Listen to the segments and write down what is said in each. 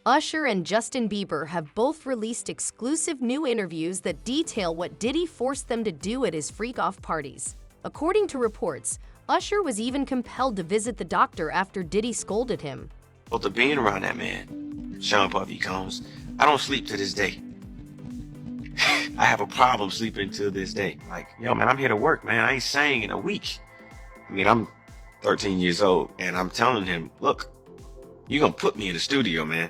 Usher and Justin Bieber have both released exclusive new interviews that detail what Diddy forced them to do at his freak-off parties. According to reports, Usher was even compelled to visit the doctor after Diddy scolded him. Well, to being around that man, Sean Puffy Combs, I don't sleep to this day. I have a problem sleeping to this day. Like, yo, man, I'm here to work, man. I ain't sang in a week. I mean, I'm 13 years old, and I'm telling him, look, you gonna put me in the studio, man.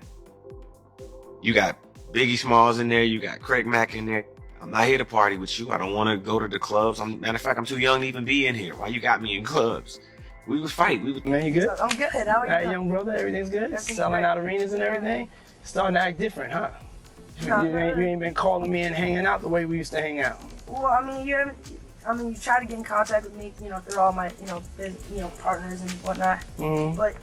You got Biggie Smalls in there. You got Craig Mack in there. I'm not here to party with you. I don't want to go to the clubs. Matter of fact, I'm too young to even be in here. Why you got me in clubs? We was fighting. Man, you good? I'm good. How are you? All right, young brother, everything's good? Everything's Selling great. out arenas and everything? Starting to act different, huh? You ain't been calling me and hanging out the way we used to hang out. Well, I mean, you try to get in contact with me, through all my, partners and whatnot. Mm-hmm. But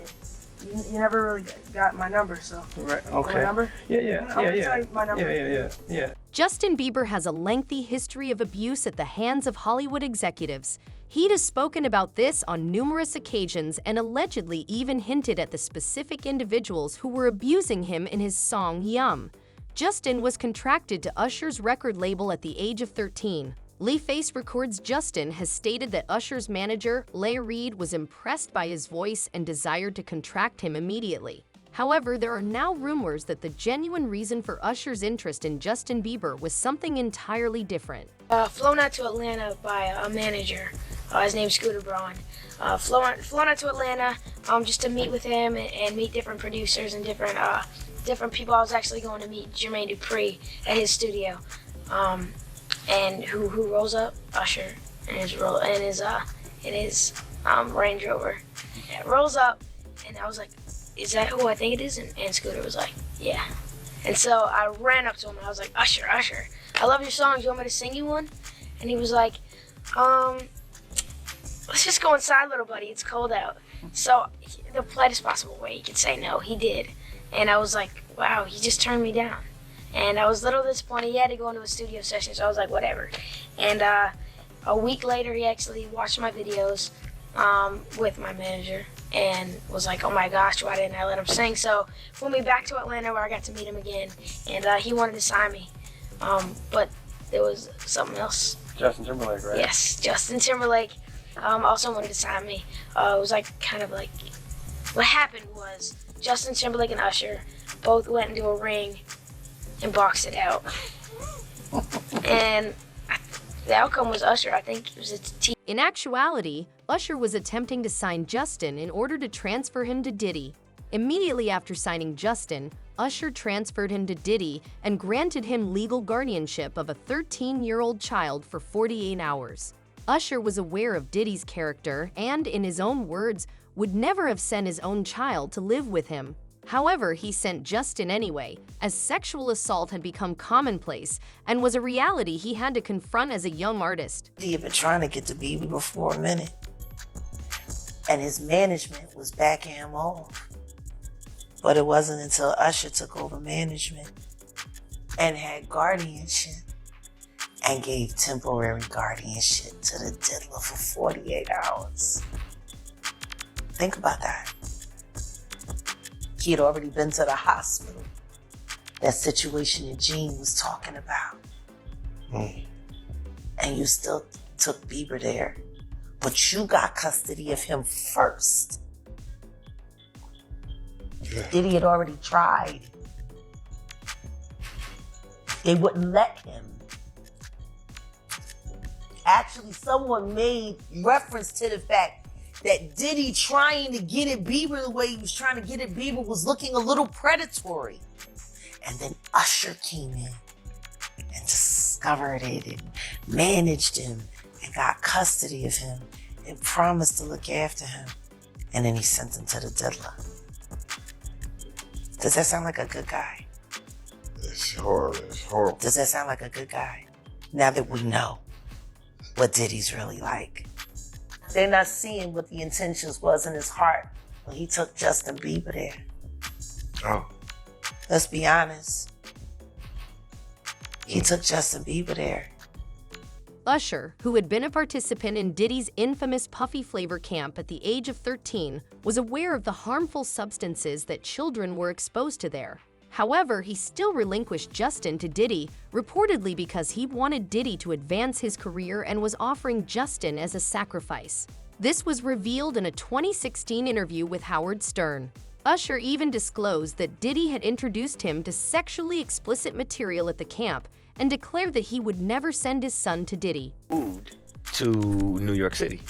you never really got my number, so. Right, okay. My number? Yeah. I'm gonna tell you my number. Yeah. Justin Bieber has a lengthy history of abuse at the hands of Hollywood executives. He'd has spoken about this on numerous occasions and allegedly even hinted at the specific individuals who were abusing him in his song Yum. Justin was contracted to Usher's record label at the age of 13. Leeface Records Justin has stated that Usher's manager, Leigh Reed, was impressed by his voice and desired to contract him immediately. However, there are now rumors that the genuine reason for Usher's interest in Justin Bieber was something entirely different. Flown out to Atlanta by a manager. His name's Scooter Braun. Flown out to Atlanta just to meet with him and meet different producers and different people. I was actually going to meet Jermaine Dupri at his studio. And who rolls up? Usher in his Range Rover. It rolls up, and I was like, "Is that who I think it is?" And Scooter was like, "Yeah." And so I ran up to him and I was like, "Usher, I love your songs. You want me to sing you one?" And he was like, "Let's just go inside, little buddy. It's cold out." So the politest possible way he could say no, he did. And I was like, wow, he just turned me down. And I was a little disappointed. He had to go into a studio session, so I was like, whatever. And a week later, he actually watched my videos with my manager and was like, oh my gosh, why didn't I let him sing? So flew me back to Atlanta where I got to meet him again, and he wanted to sign me. But there was something else. Justin Timberlake, right? Yes, Justin Timberlake also wanted to sign me. It was like kind of like, what happened was Justin Timberlake and Usher both went into a ring and boxed it out. And the outcome was Usher. I think it was a T. In actuality, Usher was attempting to sign Justin in order to transfer him to Diddy. Immediately after signing Justin, Usher transferred him to Diddy and granted him legal guardianship of a 13-year-old child for 48 hours. Usher was aware of Diddy's character and, in his own words, would never have sent his own child to live with him. However, he sent Justin anyway, as sexual assault had become commonplace and was a reality he had to confront as a young artist. He had been trying to get to Bieber for a minute, and his management was backing him off. But it wasn't until Usher took over management and had guardianship and gave temporary guardianship to the diddler for 48 hours. Think about that. He had already been to the hospital. That situation that Gene was talking about. And you still took Bieber there. But you got custody of him first. Yeah. Diddy had already tried. They wouldn't let him. Actually, someone made reference to the fact that Diddy trying to get at Bieber the way he was trying to get at Bieber was looking a little predatory. And then Usher came in and discovered it and managed him and got custody of him and promised to look after him. And then he sent him to the diddler. Does that sound like a good guy? It's horrible. It's horrible. Does that sound like a good guy? Now that we know what Diddy's really like. They're not seeing what the intentions was in his heart when he took Justin Bieber there. Oh. Let's be honest. He took Justin Bieber there. Usher, who had been a participant in Diddy's infamous Puffy Flavor camp at the age of 13, was aware of the harmful substances that children were exposed to there. However, he still relinquished Justin to Diddy, reportedly because he wanted Diddy to advance his career and was offering Justin as a sacrifice. This was revealed in a 2016 interview with Howard Stern. Usher even disclosed that Diddy had introduced him to sexually explicit material at the camp and declared that he would never send his son to Diddy. Moved to New York City,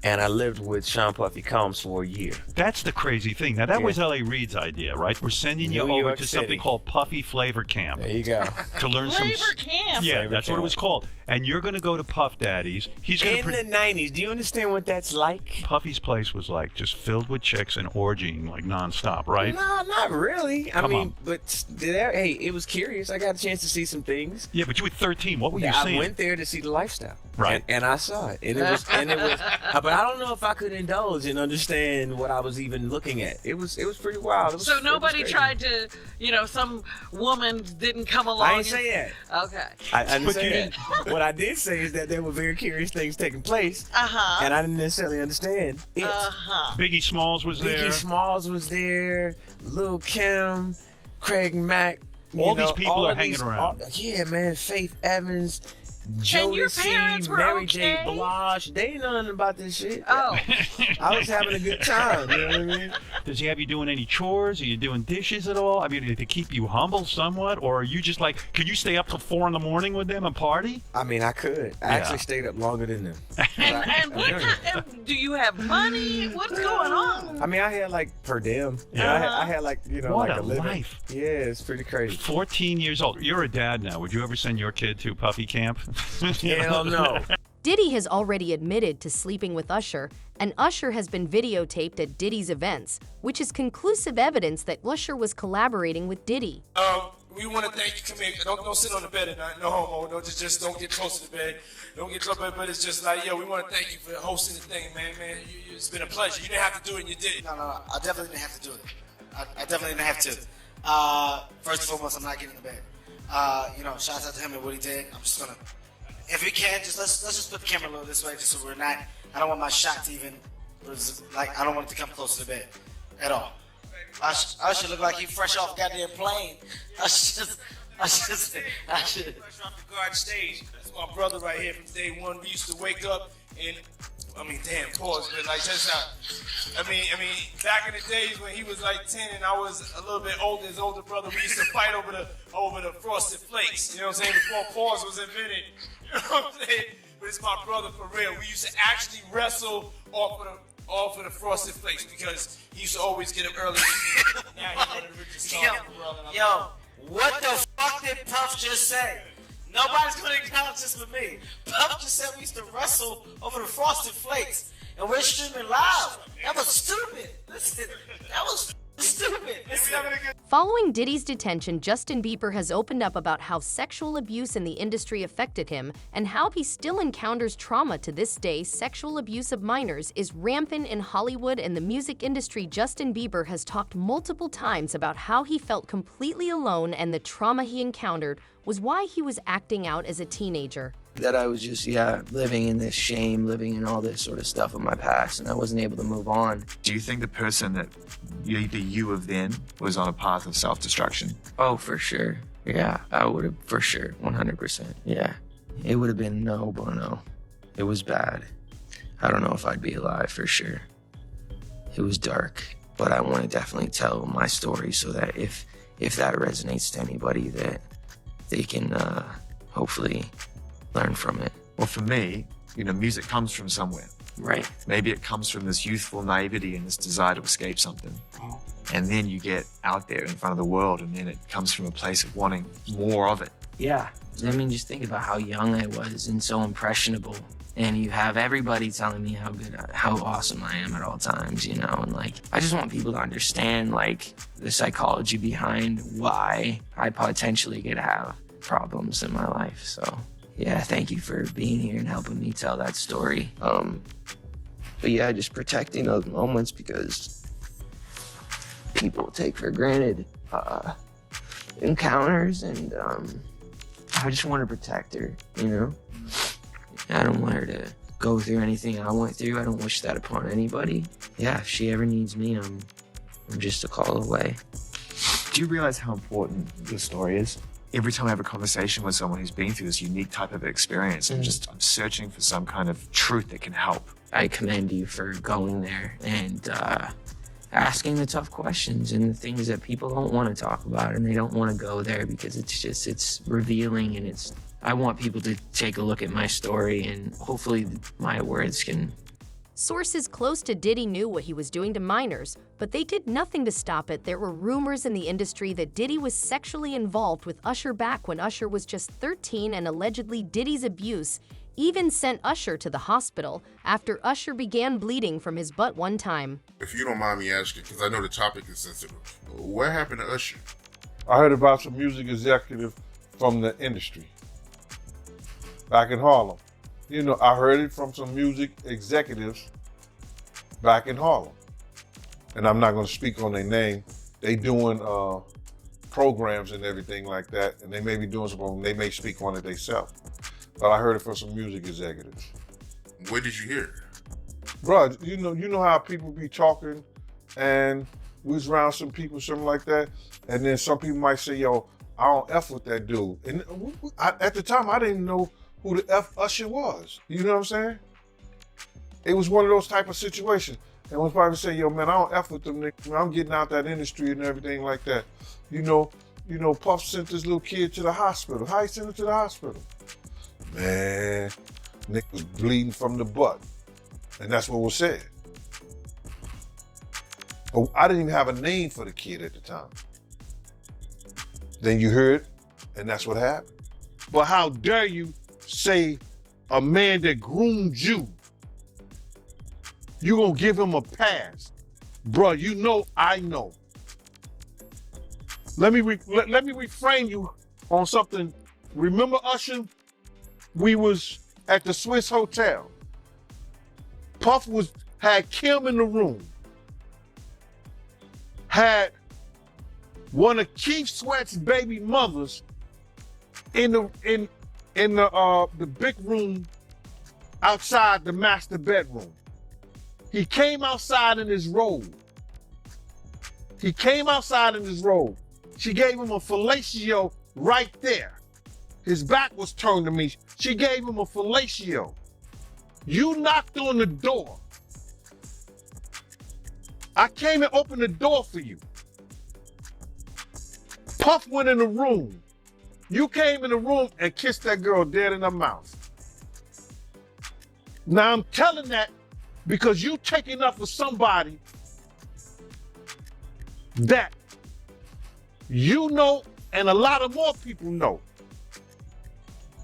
and I lived with Sean Puffy Combs for a year. That's the crazy thing. Now, that was L.A. Reid's idea, right? We're sending you New over York to City. something called Puffy Flavor Camp There you go. to learn some... Flavor Camp. Yeah, Flavor that's what Camp. it was called. And you're going to go to Puff Daddy's. He's going In to... the 90s, do you understand what that's like? Puffy's place was like just filled with chicks and orgying like nonstop, right? No, not really. Come on. But hey, it was curious. I got a chance to see some things. Yeah, but you were 13. What were you I seeing? went there to see the lifestyle, Right. And I saw it, and it was, but I don't know if I could indulge and understand what I was even looking at. It was pretty wild. It was, So it nobody was tried to, some woman didn't come along. I didn't say that. Okay. I didn't But say that. What I did say is that there were very curious things taking place, and I didn't necessarily understand it. Biggie Smalls was there. Biggie Smalls was there. Lil' Kim, Craig Mack. All these people are hanging around. Yeah, man. Faith Evans, And your Jodeci, parents were Mary J. okay? Blige. They ain't know nothing about this shit. Oh. I was having a good time. You know what I mean? Does he have you doing any chores? Are you doing dishes at all? I mean, to keep you humble somewhat? Or are you just like, could you stay up till 4 a.m. with them and party? I mean, I could. I actually stayed up longer than them. And what kind, do you have money? What's going on? I mean, I had like per diem. Yeah. I had like, What like a a living. life. Yeah, it's pretty crazy. 14 years old. You're a dad now. Would you ever send your kid to Puffy Camp? Hell no. Diddy has already admitted to sleeping with Usher, and Usher has been videotaped at Diddy's events, which is conclusive evidence that Usher was collaborating with Diddy. We want to thank you. Come here. Don't sit on the bed at night. No homo. No, just don't get close to the bed. Don't get close to the bed. But it's just like, yo, we want to thank you for hosting the thing, man. It's been a pleasure. You didn't have to do it, and you did. No, I definitely didn't have to do it. I definitely didn't have to. First and foremost, I'm not getting in the bed. Shout out to him and what he did. I'm just gonna, if we can, let's just put the camera a little this way, just so we're not. I don't want my shot to even, I don't want it to come close to the bed, at all. I should look like he fresh off goddamn plane. I should. Fresh off the garden stage. That's my brother right here from day one. We used to wake up and, pause, but like just back in the days when he was like 10 and I was a little bit older, his older brother, we used to fight over the frosted flakes. You know what I'm saying? Before pause was invented. You know what I'm saying? But it's my brother for real. We used to actually wrestle off of the frosted flakes because he used to always get up early. Now he's one of the richest stars in the world. Yo, what the fuck did Puff just say? Nobody's gonna acknowledge this but me. Puff just said we used to wrestle over the frosted flakes, and we're streaming live. That was stupid. Listen, that was stupid. Following Diddy's detention, Justin Bieber has opened up about how sexual abuse in the industry affected him and how he still encounters trauma to this day. Sexual abuse of minors is rampant in Hollywood and the music industry. Justin Bieber has talked multiple times about how he felt completely alone and the trauma he encountered was why he was acting out as a teenager. That I was just, living in this shame, living in all this sort of stuff of my past, and I wasn't able to move on. Do you think the person that the you of then was on a path of self-destruction? Oh, for sure. Yeah, I would have, for sure, 100%. Yeah. It would have been no bueno. It was bad. I don't know if I'd be alive, for sure. It was dark, but I want to definitely tell my story so that if that resonates to anybody, that they can hopefully learn from it. Well, for me, music comes from somewhere. Right. Maybe it comes from this youthful naivety and this desire to escape something. And then you get out there in front of the world, and then it comes from a place of wanting more of it. Yeah. I mean, just think about how young I was and so impressionable. And you have everybody telling me how awesome I am at all times, and I just want people to understand, the psychology behind why I potentially could have problems in my life. So, yeah, thank you for being here and helping me tell that story. But yeah, just protecting those moments because people take for granted encounters, and I just want to protect her, I don't want her to go through anything I went through. I don't wish that upon anybody. Yeah, if she ever needs me, I'm just a call away. Do you realize how important your story is? Every time I have a conversation with someone who's been through this unique type of experience, I'm searching for some kind of truth that can help. I commend you for going there and asking the tough questions and the things that people don't want to talk about, and they don't want to go there because it's revealing, and I want people to take a look at my story, and hopefully my words can. Sources close to Diddy knew what he was doing to minors, but they did nothing to stop it. There were rumors in the industry that Diddy was sexually involved with Usher back when Usher was just 13, and allegedly Diddy's abuse even sent Usher to the hospital after Usher began bleeding from his butt one time. If you don't mind me asking, because I know the topic is sensitive, what happened to Usher? I heard about some music executive from the industry back in Harlem. You know, I heard it from some music executives back in Harlem. And I'm not going to speak on their name. They doing programs and everything like that, and they may be doing something, they may speak on it themselves. But I heard it from some music executives. Where did you hear it? Bro, you know how people be talking, and we was around some people, something like that, and then some people might say, yo, I don't F with that dude. And at the time, I didn't know who the F Usher was. You know what I'm saying? It was one of those type of situations. And when probably say, yo, man, I don't F with them niggas. I'm getting out that industry and everything like that. You know, Puff sent this little kid to the hospital. How he sent him to the hospital? Man, Nick was bleeding from the butt. And that's what was said. But I didn't even have a name for the kid at the time. Then you heard, and that's what happened. But how dare you say a man that groomed you, you gonna give him a pass? Bruh, you know I know. Let me reframe you on something. Remember Usher? We was at the Swiss Hotel. Puff had Kim in the room. Had one of Keith Sweat's baby mothers in the big room outside the master bedroom. He came outside in his robe. She gave him a fellatio right there. His back was turned to me. She gave him a fellatio. You knocked on the door. I came and opened the door for you. Puff went in the room. You came in the room and kissed that girl dead in her mouth. Now I'm telling that because you taking up for somebody that you know and a lot of more people know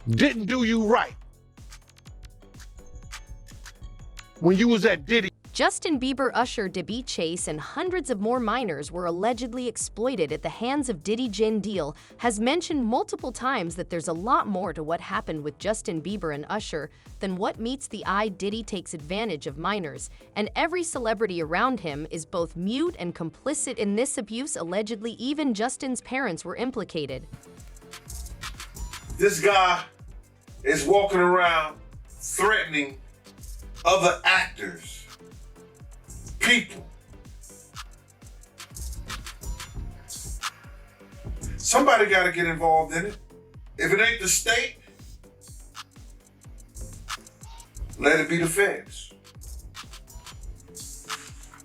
didn't do you right when you was at Diddy. Justin Bieber, Usher, Diddy Chase, and hundreds of more minors were allegedly exploited at the hands of Diddy. Jen Deal has mentioned multiple times that there's a lot more to what happened with Justin Bieber and Usher than what meets the eye. Diddy takes advantage of minors, and every celebrity around him is both mute and complicit in this abuse. Allegedly, even Justin's parents were implicated. This guy is walking around threatening other actors, people. Somebody got to get involved in it. If it ain't the state, let it be the feds.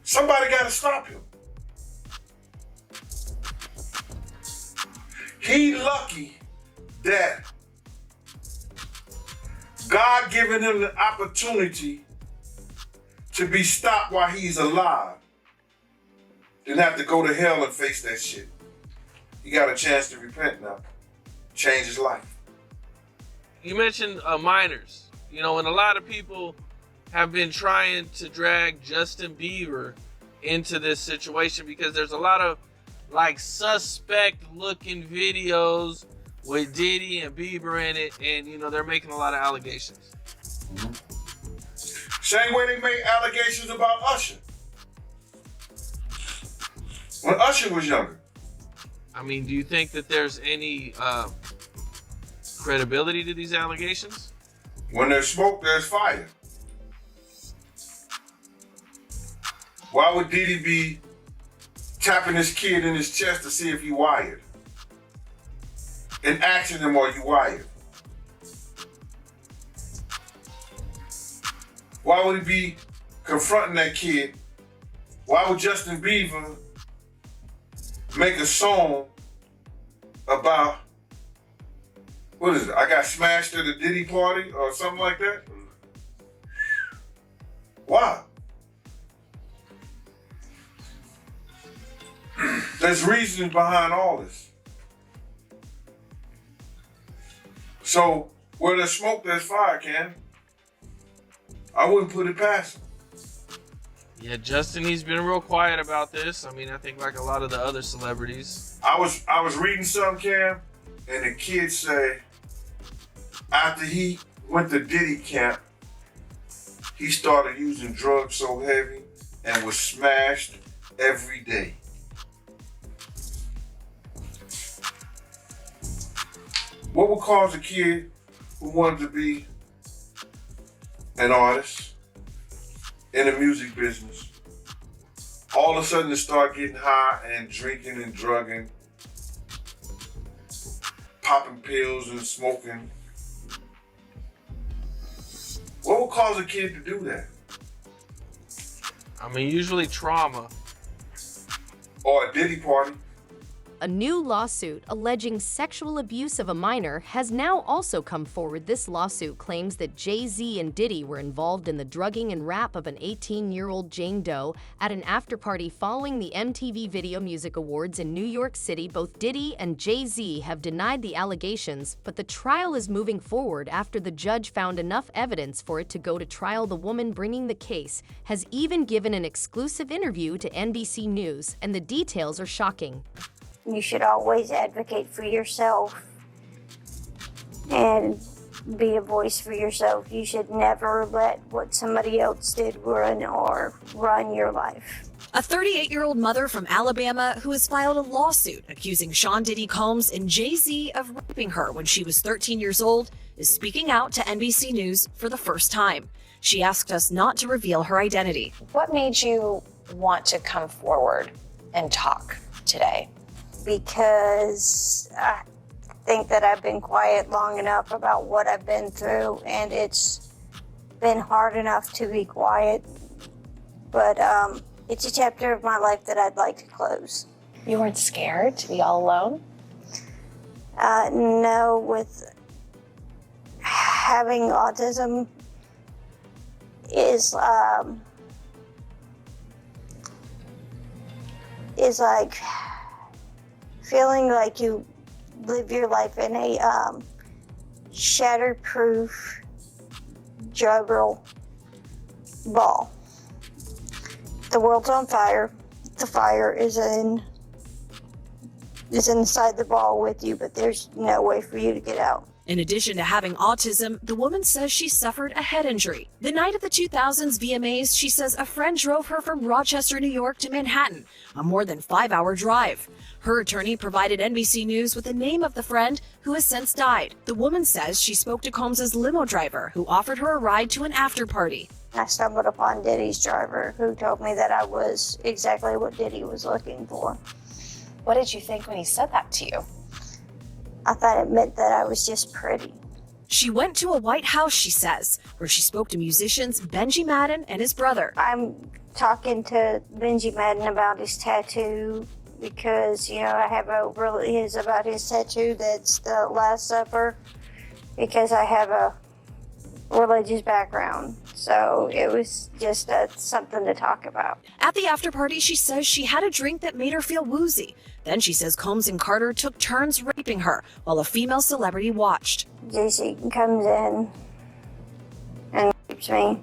Somebody got to stop him. He lucky that God given him the opportunity to be stopped while he's alive, didn't have to go to hell and face that shit. He got a chance to repent now, change his life. You mentioned minors, and a lot of people have been trying to drag Justin Bieber into this situation because there's a lot of suspect looking videos with Diddy and Bieber in it, and they're making a lot of allegations. Mm-hmm. Same way they made allegations about Usher. When Usher was younger. I mean, do you think that there's any credibility to these allegations? When there's smoke, there's fire. Why would Diddy be tapping this kid in his chest to see if he wired. And asking him, are you wired? Why would he be confronting that kid? Why would Justin Bieber make a song about, what is it? I got smashed at a Diddy party or something like that? Why? There's reasons behind all this. So, where there's smoke, there's fire, Cam. I wouldn't put it past him. Yeah, Justin, he's been real quiet about this. I mean, I think like a lot of the other celebrities. I was reading some, Cam, and the kid say after he went to Diddy camp, he started using drugs so heavy and was smashed every day. What would cause a kid who wanted to be an artist in the music business all of a sudden to start getting high and drinking and drugging, popping pills and smoking? What would cause a kid to do that? I mean, usually trauma. Or a Diddy party. A new lawsuit alleging sexual abuse of a minor has now also come forward. This lawsuit claims that Jay-Z and Diddy were involved in the drugging and rap of an 18-year-old Jane Doe at an after-party following the MTV Video Music Awards in New York City. Both Diddy and Jay-Z have denied the allegations, but the trial is moving forward after the judge found enough evidence for it to go to trial. The woman bringing the case has even given an exclusive interview to NBC News, and the details are shocking. You should always advocate for yourself and be a voice for yourself. You should never let what somebody else did run your life. A 38-year-old mother from Alabama who has filed a lawsuit accusing Sean Diddy Combs and Jay-Z of raping her when she was 13 years old is speaking out to NBC News for the first time. She asked us not to reveal her identity. What made you want to come forward and talk today? Because I think that I've been quiet long enough about what I've been through, and it's been hard enough to be quiet. But it's a chapter of my life that I'd like to close. You weren't scared to be all alone? No, with having autism is like feeling like you live your life in a shatterproof juggle ball. The world's on fire. The fire is inside the ball with you, but there's no way for you to get out. In addition to having autism, the woman says she suffered a head injury. The night of the 2000s VMAs, she says a friend drove her from Rochester, New York to Manhattan, a more than 5-hour drive. Her attorney provided NBC News with the name of the friend who has since died. The woman says she spoke to Combs' limo driver, who offered her a ride to an after party. I stumbled upon Diddy's driver, who told me that I was exactly what Diddy was looking for. What did you think when he said that to you? I thought it meant that I was just pretty. She went to a White House, she says, where she spoke to musicians Benji Madden and his brother. I'm talking to Benji Madden about his tattoo because, I have about his tattoo that's the Last Supper, because I have a religious background. So it was just something to talk about. At the after party, she says she had a drink that made her feel woozy. Then she says Combs and Carter took turns raping her while a female celebrity watched. JC comes in and rapes me.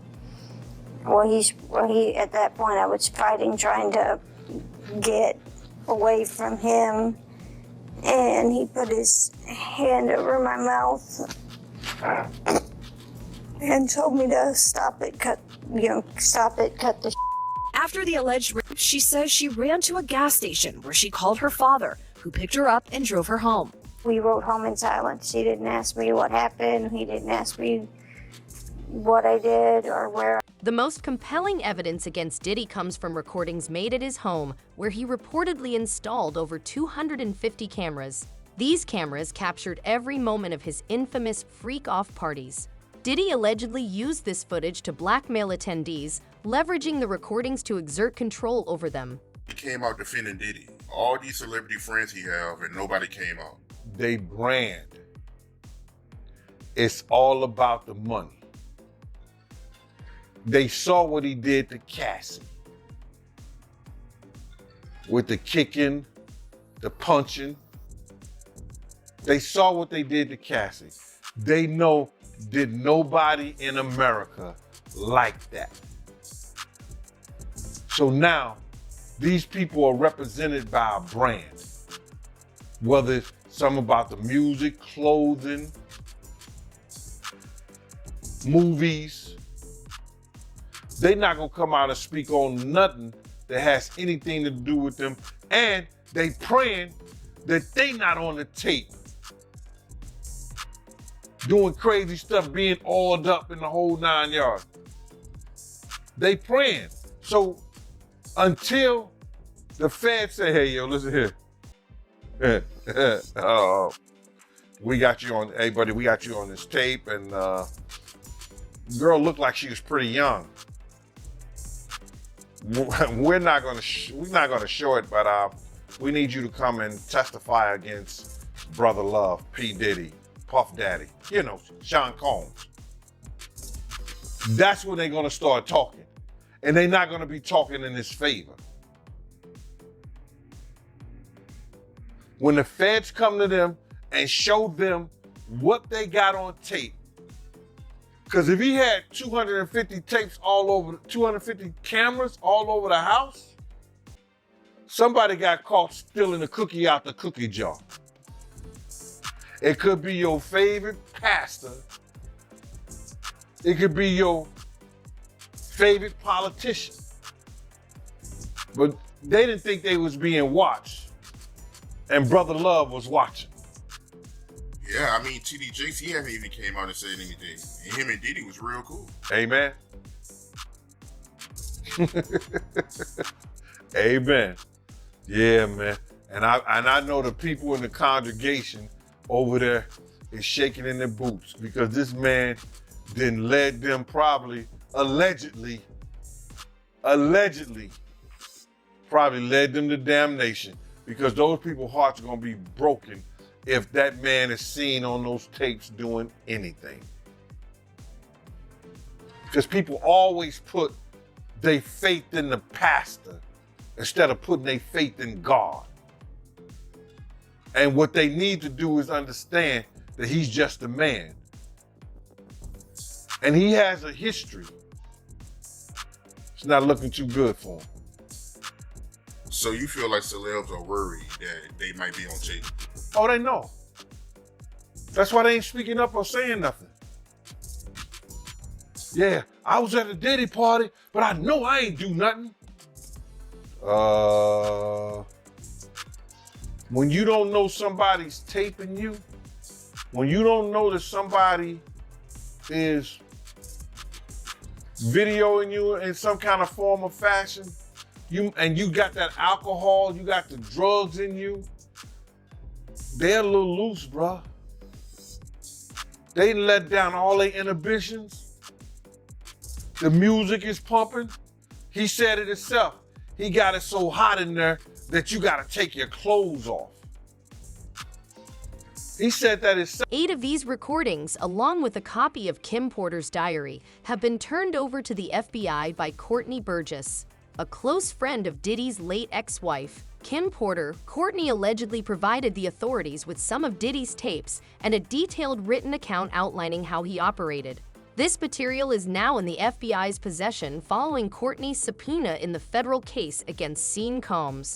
He at that point I was fighting, trying to get away from him, and he put his hand over my mouth and told me to stop it, cut the. After the alleged rape, she says she ran to a gas station where she called her father, who picked her up and drove her home. We rode home in silence. He didn't ask me what happened. He didn't ask me, what I did or where. The most compelling evidence against Diddy comes from recordings made at his home, where he reportedly installed over 250 cameras. These cameras captured every moment of his infamous freak-off parties. Diddy allegedly used this footage to blackmail attendees, leveraging the recordings to exert control over them. He came out defending Diddy. All these celebrity friends he have, and nobody came out. They brand. It's all about the money. They saw what he did to Cassie. With the kicking, the punching. They saw what they did to Cassie. They know did nobody in America like that. So now, these people are represented by a brand. Whether it's something about the music, clothing, movies. They're not gonna come out and speak on nothing that has anything to do with them. And they praying that they not on the tape doing crazy stuff, being oiled up in the whole 9 yards. They praying. So until the feds say, hey, yo, listen here. We got you on, hey, buddy, we got you on this tape. And girl looked like she was pretty young. We're not gonna show it, but we need you to come and testify against Brother Love, P. Diddy, Puff Daddy, you know, Sean Combs. That's when they're gonna start talking. And they're not gonna be talking in his favor. When the feds come to them and show them what they got on tape, because if he had 250 tapes all over, 250 cameras all over the house, somebody got caught stealing a cookie out the cookie jar. It could be your favorite pastor. It could be your favorite politician. But they didn't think they was being watched. And Brother Love was watching. Yeah, I mean, TD Jakes, he hasn't even came out and said anything. And him and Diddy was real cool. Amen. Amen. Yeah, man. And I know the people in the congregation over there is shaking in their boots because this man then led them probably, allegedly probably led them to damnation because those people's hearts are going to be broken if that man is seen on those tapes doing anything. Because people always put their faith in the pastor instead of putting their faith in God. And what they need to do is understand that he's just a man. And he has a history. It's not looking too good for him. So you feel like celebs are worried that they might be on tape? Oh, they know. That's why they ain't speaking up or saying nothing. Yeah, I was at a Diddy party, but I know I ain't do nothing. When you don't know somebody's taping you, when you don't know that somebody is videoing you in some kind of form or fashion, you got that alcohol, you got the drugs in you, they're a little loose, bruh. They let down all their inhibitions. The music is pumping. He said it himself. He got it so hot in there that you gotta take your clothes off. He said that himself. 8 of these recordings, along with a copy of Kim Porter's diary, have been turned over to the FBI by Courtney Burgess, a close friend of Diddy's late ex-wife. Kim Porter, Courtney allegedly provided the authorities with some of Diddy's tapes and a detailed written account outlining how he operated. This material is now in the FBI's possession following Courtney's subpoena in the federal case against Sean Combs.